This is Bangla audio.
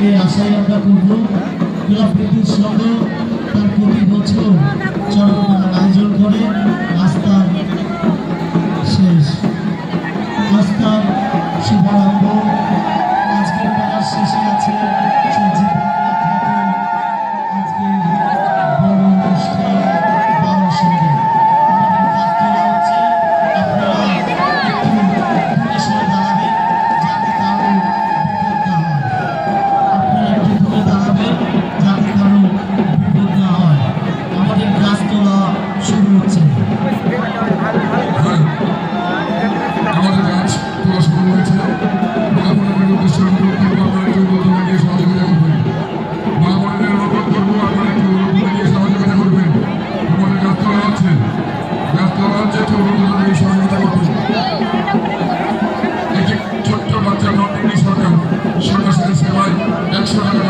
এই আশাই আমরা করব। ক্লাব ব্রিটিশ সংঘ তার প্রতি বছর চরকমেলার আয়োজন করে। আস্থার শেষ, আস্থার শুভারম্ভ। আজকের মেলার শেষে আছে আজকে বড় অনুষ্ঠান বাউল সঙ্গীত। আমাদের কাজ তোলা হচ্ছে, আপনারা একটু দূরে সরে দাঁড়াবেন যাতে কারো বিপদ না হয়। আপনারা একটু দূরে দাঁড়াবেন যাতে কারো বিপদ না হয়। আমাদের কাজ তোলা শুরু হচ্ছে। আমাদের কাজ তোলা শুরু হয়েছে। মহামন্ডলের উদ্দেশ্যে আপনারা একটু বন্ধুরা নিয়ে সহযোগিতা করবেন। মহামন্ডলের অনুরোধ করবো, আপনারা একটু বন্ধুরা নিয়ে সহযোগিতা করবেন। আমাদের কাজ তোলা হচ্ছে, একটু বন্ধুরা নিয়ে সহযোগিতা করবেন। একটি ছোট্ট বাচ্চা নন্দিনী সরকার সন্ন্যাসীদের সেবায় 100 টাকা